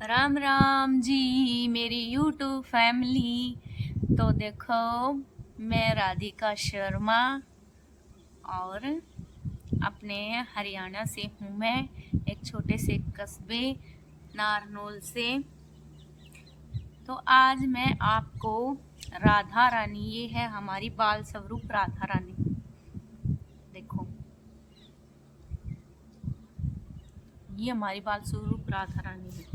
राम राम जी मेरी YouTube family. तो देखो, मैं राधिका शर्मा और अपने हरियाणा से हूँ। मैं एक छोटे से कस्बे नारनौल से। तो आज मैं आपको राधा रानी, ये है हमारी बाल स्वरूप राधा रानी। देखो, ये हमारी बाल स्वरूप राधा रानी है।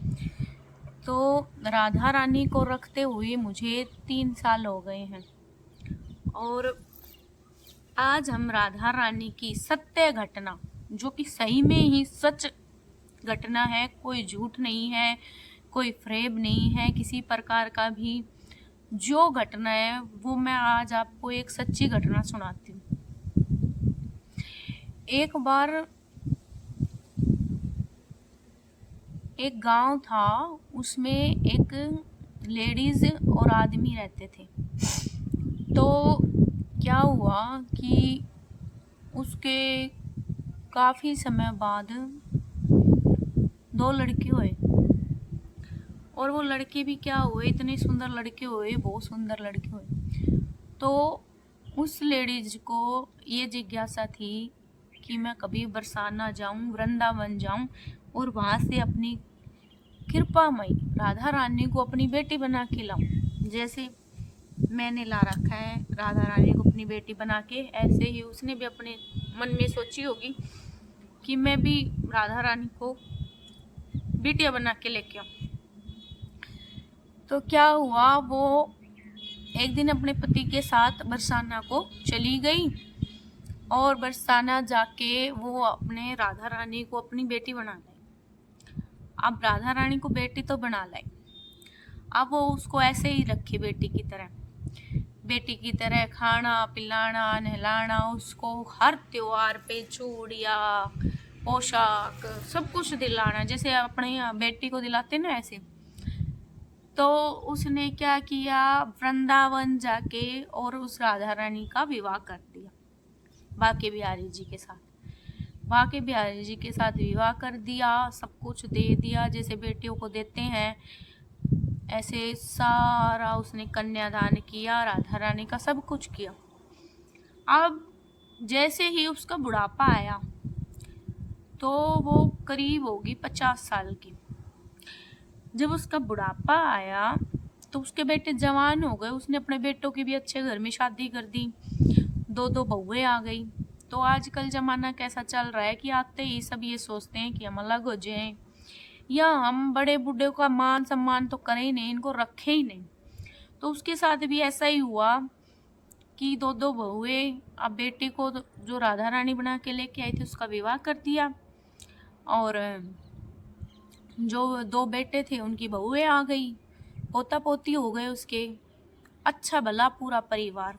तो राधा रानी को रखते हुए मुझे 3 साल हो गए हैं और आज हम राधा रानी की सत्य घटना, जो कि सही में ही सच घटना है, कोई झूठ नहीं है, कोई फ्रेब नहीं है किसी प्रकार का भी, जो घटना है वो मैं आज आपको एक सच्ची घटना सुनाती हूँ। एक बार एक गांव था, उसमें एक लेडीज और आदमी रहते थे। तो क्या हुआ कि उसके काफ़ी समय बाद 2 लड़के हुए और वो लड़के भी क्या हुए, इतने सुंदर लड़के हुए, बहुत सुंदर लड़के हुए। तो उस लेडीज को ये जिज्ञासा थी कि मैं कभी बरसाना जाऊं, वृंदावन जाऊं और वहाँ से अपनी कृपामयी राधा रानी को अपनी बेटी बना के लाऊं। जैसे मैंने ला रखा है राधा रानी को अपनी बेटी बना के, ऐसे ही उसने भी अपने मन में सोची होगी कि मैं भी राधा रानी को बेटियां बना के लेके आऊं। तो क्या हुआ, वो एक दिन अपने पति के साथ बरसाना को चली गई और बरसाना जाके वो अपने राधा रानी को अपनी बेटी बना लाई। अब राधा रानी को बेटी तो बना लाई, अब वो उसको ऐसे ही रखे बेटी की तरह खाना पिलाना नहलाना, उसको हर त्योहार पे चूड़िया पोशाक सब कुछ दिलाना, जैसे अपने बेटी को दिलाते ना ऐसे। तो उसने क्या किया, वृंदावन जाके और उस राधा रानी का विवाह कर दिया बांके बिहारी जी के साथ। बांके बिहारी जी के साथ विवाह कर दिया, सब कुछ दे दिया जैसे बेटियों को देते हैं, ऐसे सारा उसने कन्यादान किया, राधा रानी का सब कुछ किया। अब जैसे ही उसका बुढ़ापा आया तो वो करीब होगी 50 साल की। जब उसका बुढ़ापा आया तो उसके बेटे जवान हो गए, उसने अपने बेटों की भी अच्छे घर में शादी कर दी, 2 बहुएं आ गई। तो आजकल जमाना कैसा चल रहा है कि आते ही सब ये सोचते हैं कि हम अलग हो जाएं, या हम बड़े बूढ़े का मान सम्मान तो करें ही नहीं, इनको रखें ही नहीं। तो उसके साथ भी ऐसा ही हुआ कि 2 बहुएं, अब बेटे को जो राधा रानी बना के लेके आई थी उसका विवाह कर दिया, और जो 2 बेटे थे उनकी बहुएं आ गई, पोता पोती हो गए उसके, अच्छा भला पूरा परिवार।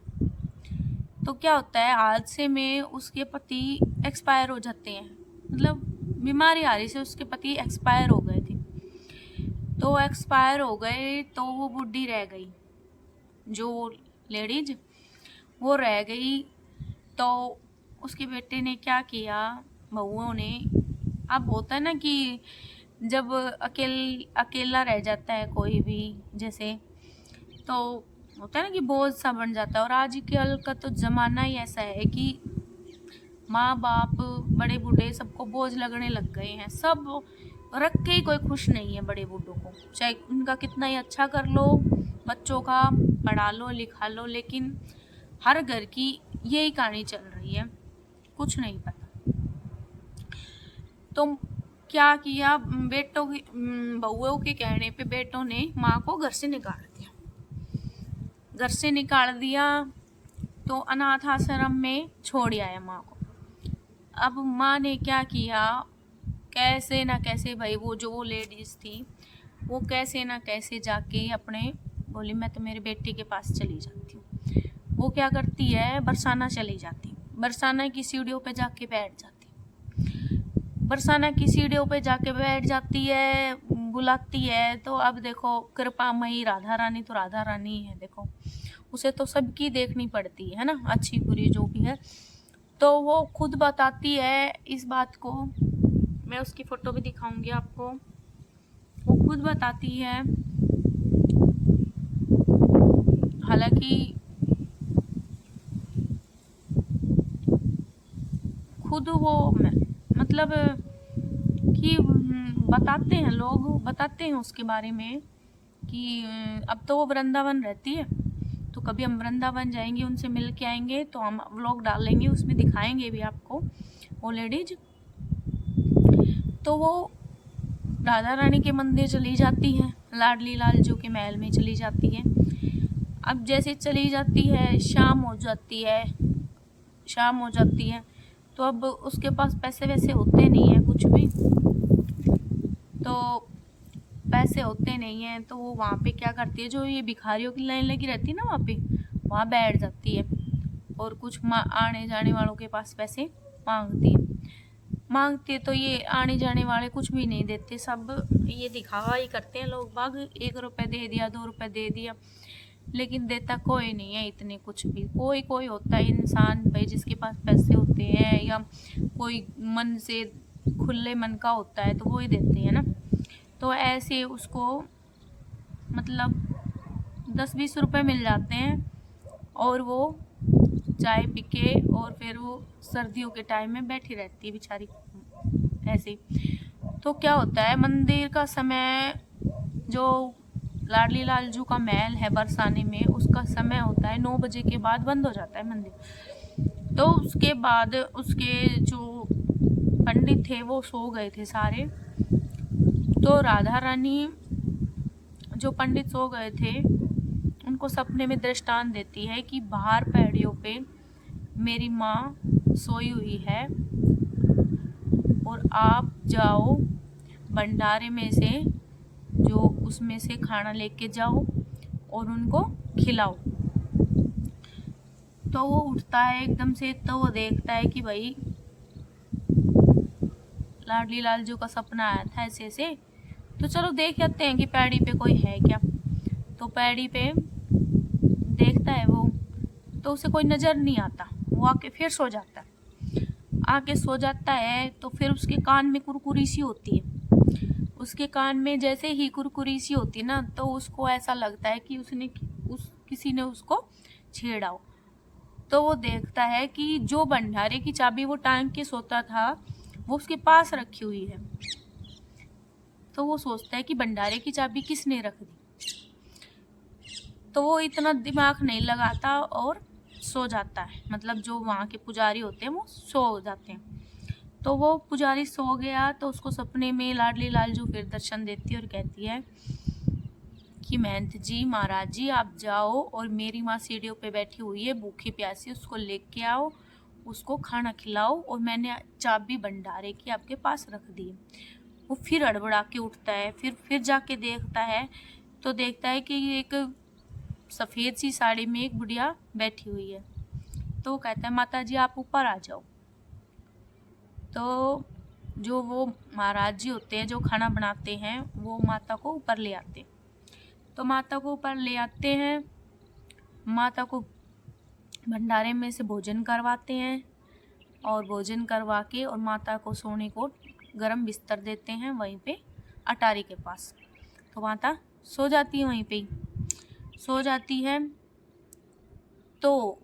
तो क्या होता है, हादसे में उसके पति एक्सपायर हो जाते हैं, मतलब बीमारी आ रही से उसके पति एक्सपायर हो गए थे। तो एक्सपायर हो गए तो वो बूढ़ी रह गई, जो लेडीज वो रह गई। तो उसके बेटे ने क्या किया, बहुओं ने, अब होता है ना कि जब अकेला रह जाता है कोई भी, जैसे तो होता है ना कि बोझ सा बन जाता है। और आजकल का तो ज़माना ही ऐसा है कि माँ बाप बड़े बूढ़े सबको बोझ लगने लग गए हैं, सब रख के ही कोई खुश नहीं है बड़े बूढ़ों को, चाहे उनका कितना ही अच्छा कर लो, बच्चों का पढ़ा लो लिखा लो, लेकिन हर घर की यही कहानी चल रही है, कुछ नहीं पता। तो क्या किया, बेटों की बहुओं के कहने पे बेटों ने माँ को घर से निकाल दिया। तो अनाथ आश्रम में छोड़ आया माँ को। अब माँ ने क्या किया, कैसे ना कैसे भाई, वो लेडीज थी वो कैसे ना कैसे जाके अपने बोली मैं तो मेरे बेटी के पास चली जाती हूँ। वो क्या करती है, बरसाना चली जाती, बरसाना की सीढ़ियों पे जाके बैठ जाती, बरसाना की सीढ़ियों पे जाके बैठ जाती है, बुलाती है। तो अब देखो, कृपामयी राधा रानी तो राधा रानी है, देखो उसे तो सबकी देखनी पड़ती है ना, अच्छी बुरी जो भी है। तो वो खुद बताती है इस बात को, मैं उसकी फ़ोटो भी दिखाऊंगी आपको। वो खुद बताती है, हालांकि खुद वो मतलब कि बताते हैं, लोग बताते हैं उसके बारे में कि अब तो वो वृंदावन रहती है, तो कभी हम वृंदावन जाएंगे, उनसे मिल के आएंगे, तो हम व्लॉग डालेंगे, उसमें दिखाएंगे भी आपको वो लेडीज। तो वो राधा रानी के मंदिर चली जाती है, लाडली लालजू के महल में चली जाती है। अब जैसे चली जाती है, शाम हो जाती है, तो अब उसके पास पैसे वैसे होते नहीं है कुछ भी, तो पैसे होते नहीं हैं, तो वो वहाँ पे क्या करती है, जो ये भिखारियों की लाइन लगी रहती है ना, वहाँ बैठ जाती है और कुछ आने जाने वालों के पास पैसे मांगती है। तो ये आने जाने वाले कुछ भी नहीं देते, सब ये दिखावा ही करते हैं लोग बाग, 1 रुपये दे दिया, 2 रुपये दे दिया, लेकिन देता कोई नहीं है इतने कुछ भी। कोई होता है इंसान भाई जिसके पास पैसे होते हैं, या कोई मन से खुले मन का होता है, तो वो ही देते हैं ना। तो ऐसे उसको मतलब 10-20 रुपए मिल जाते हैं, और वो चाय पी के और फिर वो सर्दियों के टाइम में बैठी रहती है बेचारी ऐसे। तो क्या होता है, मंदिर का समय, जो लाडली लालजू का महल है बरसाने में, उसका समय होता है 9 बजे के बाद बंद हो जाता है मंदिर। तो उसके बाद उसके जो पंडित थे वो सो गए थे सारे, तो राधा रानी, जो पंडित सो गए थे, उनको सपने में दृष्टांत देती है कि बाहर पैड़ियों पे मेरी माँ सोई हुई है, और आप जाओ भंडारे में से, जो उसमें से खाना लेके जाओ और उनको खिलाओ। तो वो उठता है एकदम से, तो वो देखता है कि भाई लाडली लालजू का सपना आया था ऐसे, तो चलो देख आते हैं कि पैड़ी पे कोई है क्या। तो पैड़ी पे देखता है वो, तो उसे कोई नज़र नहीं आता, वो आके फिर सो जाता है। तो फिर उसके कान में कुरकुरी सी होती है, उसके कान में जैसे ही कुरकुरी सी होती है ना, तो उसको ऐसा लगता है कि किसी ने उसको छेड़ा हो। तो वो देखता है कि जो भंडारे की चाबी वो टांग के सोता था, वो उसके पास रखी हुई है। तो वो सोचता है कि भंडारे की चाबी किसने रख दी, तो वो इतना दिमाग नहीं लगाता और सो जाता है। मतलब जो वहाँ के पुजारी होते हैं वो सो जाते हैं। तो वो पुजारी सो गया, तो उसको सपने में लाडली लालजू फिर दर्शन देती है और कहती है कि महंत जी, महाराज जी, आप जाओ और मेरी माँ सीढ़ियों पे बैठी हुई है भूखी प्यासी, उसको लेके आओ, उसको खाना खिलाओ, और मैंने चाबी भंडारे की आपके पास रख दी। वो फिर हड़बड़ा के उठता है, फिर जाके देखता है, तो देखता है कि एक सफ़ेद सी साड़ी में एक बुढ़िया बैठी हुई है। तो वो कहता है, माता जी आप ऊपर आ जाओ। तो जो वो महाराज जी होते हैं जो खाना बनाते हैं, वो माता को ऊपर ले आते हैं। तो माता को ऊपर ले आते हैं, माता को भंडारे में से भोजन करवाते हैं, और भोजन करवा के और माता को सोने को गरम बिस्तर देते हैं वहीं पे अटारी के पास। तो माता सो जाती है, वहीं पे ही सो जाती है। तो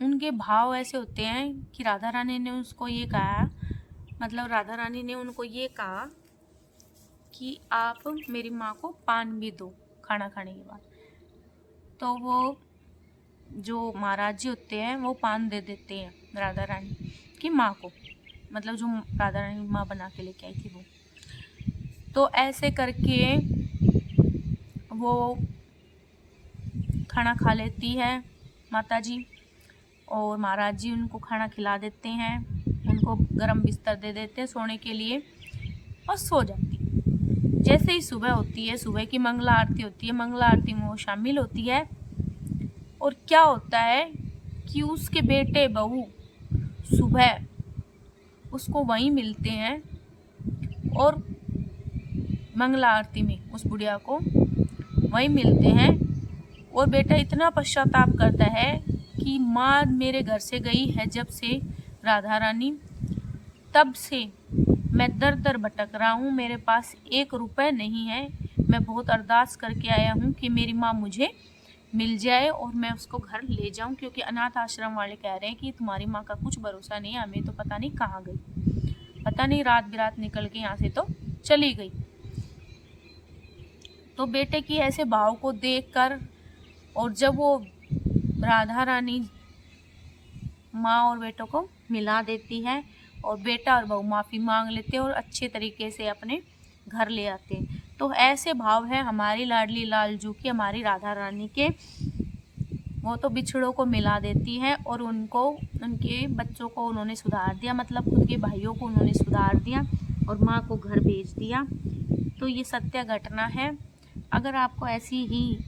उनके भाव ऐसे होते हैं कि राधा रानी ने उसको ये कहा, मतलब राधा रानी ने उनको ये कहा कि आप मेरी माँ को पान भी दो खाना खाने के बाद। तो वो जो महाराज जी होते हैं वो पान दे देते हैं राधा रानी की माँ को, मतलब जो राधा रानी माँ बना के लेके आई थी वो। तो ऐसे करके वो खाना खा लेती है माता जी, और महाराज जी उनको खाना खिला देते हैं, उनको गरम बिस्तर दे देते हैं सोने के लिए, और सो जाती है। जैसे ही सुबह होती है, सुबह की मंगला आरती होती है, मंगला आरती में वो शामिल होती है। और क्या होता है कि उसके बेटे बहू सुबह उसको वहीं मिलते हैं, और मंगला आरती में उस बुढ़िया को वहीं मिलते हैं। और बेटा इतना पश्चाताप करता है कि माँ मेरे घर से गई है जब से राधा रानी, तब से मैं दर दर भटक रहा हूँ, मेरे पास 1 रुपए नहीं है। मैं बहुत अरदास करके आया हूँ कि मेरी माँ मुझे मिल जाए और मैं उसको घर ले जाऊँ, क्योंकि अनाथ आश्रम वाले कह रहे हैं कि तुम्हारी माँ का कुछ भरोसा नहीं है, हमें तो पता नहीं कहाँ गई, पता नहीं रात बिरात निकल के यहाँ से तो चली गई। तो बेटे की ऐसे भाव को देखकर, और जब वो राधा रानी माँ और बेटों को मिला देती है और बेटा और बहू माफ़ी मांग लेते हैं और अच्छे तरीके से अपने घर ले आते हैं, तो ऐसे भाव है हमारी लाडली लालजू की, हमारी राधा रानी के। वो तो बिछड़ों को मिला देती है और उनको, उनके बच्चों को उन्होंने सुधार दिया, मतलब खुद के भाइयों को उन्होंने सुधार दिया और माँ को घर भेज दिया। तो ये सत्य घटना है। अगर आपको ऐसी ही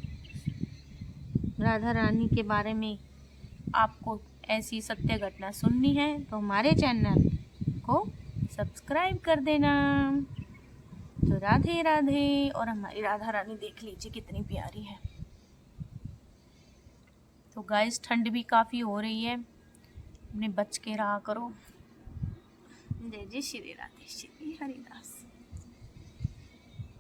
राधा रानी के बारे में आपको ऐसी सत्य घटना सुननी है तो हमारे चैनल को सब्सक्राइब कर देना। तो राधे राधे। और हमारी राधा रानी देख लीजिए कितनी प्यारी है। तो गाइस ठंड भी काफ़ी हो रही है, अपने बच के रहा करो। जय जय श्री राधे श्री हरिदास।